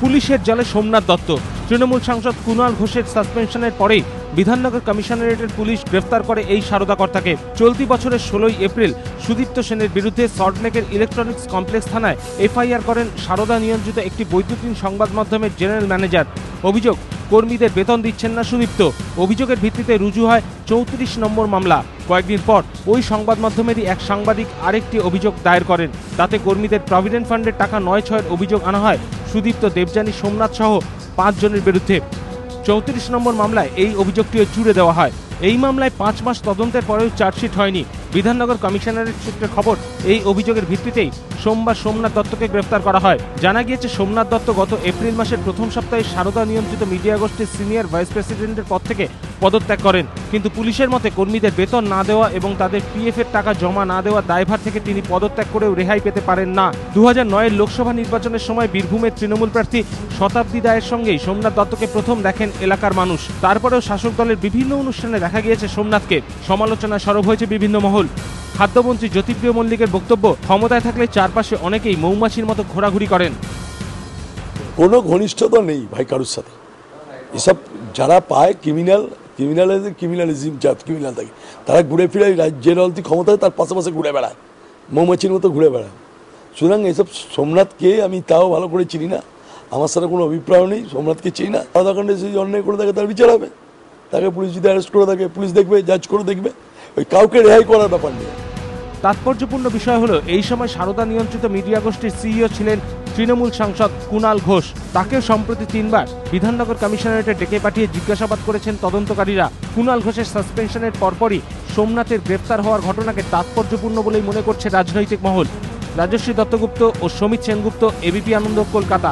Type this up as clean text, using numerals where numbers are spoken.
পুলিশের জালে সোমনাথ দত্ত। তৃণমূল সাংসদ কুণাল ঘোষের সাসপেনশনের পরেই বিধাননগর কমিশনারেটের পুলিশ গ্রেফতার করে এই সারদাকর্তাকে। চলতি বছরের 16 এপ্রিল সুদীপ্ত সেনের বিরুদ্ধে সল্টলেকের ইলেকট্রনিক্স কমপ্লেক্স থানায় এফআইআর করেন সারদা নিয়ন্ত্রিত একটি বৈদ্যুতিন সংবাদ মাধ্যমের জেনারেল ম্যানেজার। অভিযোগ, কর্মীদের বেতন দিচ্ছেন না সুদীপ্ত। অভিযোগের ভিত্তিতে রুজু হয় 34 নম্বর মামলা। কয়েকদিন পর ওই সংবাদ মাধ্যমেরই এক সাংবাদিক আরেকটি অভিযোগ দায়ের করেন। তাতে কর্মীদের প্রভিডেন্ট ফান্ডের টাকা 9-6-এর অভিযোগ আনা হয় সুদীপ্ত, দেবযানী, সোমনাথ সহ 5 জনের বিরুদ্ধে। 34 নম্বর মামলায় এই অভিযোগটিও জুড়ে দেওয়া হয়। এই মামলায় 5 মাস তদন্তের পরেও চার্জশিট হয়নি। বিধাননগর কমিশনারেট সূত্রে খবর, এই অভিযোগের ভিত্তিতেই সোমবার সোমনাথ দত্তকে গ্রেফতার করা হয়। জানা গিয়েছে, সোমনাথ দত্ত গত এপ্রিল মাসের প্রথম সপ্তাহে সারদা নিয়ন্ত্রিত মিডিয়া গোষ্ঠীর সিনিয়র ভাইস প্রেসিডেন্টের পদ থেকে পদত্যাগ করেন। কিন্তু পুলিশের মতে কর্মীদের বেতন না দেওয়া এবং তাদের পিএফের টাকা জমা না দেওয়ার দায়ভার থেকে তিনি পদত্যাগ করেও রেহাই পেতে পারেন না। 2009-এর লোকসভা নির্বাচনের সময় বীরভূমের তৃণমূল প্রার্থী শতাব্দী রায়ের সঙ্গেই সোমনাথ দত্তকে প্রথম দেখেন এলাকার মানুষ। তারপরেও শাসক দলের বিভিন্ন অনুষ্ঠানে দেখা গিয়েছে সোমনাথকে। সমালোচনায় সরব হয়েছে বিভিন্ন মহল। খাদ্যমন্ত্রী জ্যোতিপ্রিয় মল্লিকের বক্তব্য, ক্ষমতায় থাকলে চারপাশে অনেকেই মৌমাছির মতো ঘোরাঘুরি করেন। কোনো ঘনিষ্ঠতা নেই ভাই কারোর সাথে। এসব যারা পায় ক্রিমিনালিজম ক্রিমিনাল থাকে, তারা ঘুরে ফিরে যে রাজনীতি ক্ষমতায় তার পাশাপাশি ঘুরে বেড়ায়, মৌমাছির মতো ঘুরে বেড়ায়। সুতরাং এসব সোমনাথকে আমি তাও ভালো করে চিনি না, আমার সাথে কোনো অভিপ্রায় নেই, সোমনাথকে চিনি না। সারদাকাণ্ডে যদি অন্যায় করে থাকে তার বিচার হবে, তাকে পুলিশ যদি অ্যারেস্ট করে থাকে পুলিশ দেখবে, জাজ করে দেখবে, ওই কাউকে রেহাই করার ব্যাপার নেই। তাৎপর্যপূর্ণ বিষয় হলো, এই সময় সারদা নিয়ন্ত্রিত মিডিয়া গোষ্ঠীর সিইও ছিলেন তৃণমূল সাংসদ কুণাল ঘোষ। তাকেও সম্প্রতি 3 বার বিধাননগর কমিশনারেটে ডেকে পাঠিয়ে জিজ্ঞাসাবাদ করেছেন তদন্তকারীরা। কুণাল ঘোষের সাসপেনশনের পরপরই সোমনাথের গ্রেফতার হওয়ার ঘটনাকে তাৎপর্যপূর্ণ বলেই মনে করছে রাজনৈতিক মহল। রাজশ্রী দত্তগুপ্ত ও সমিত সেনগুপ্ত, এবিপি আনন্দ, কলকাতা।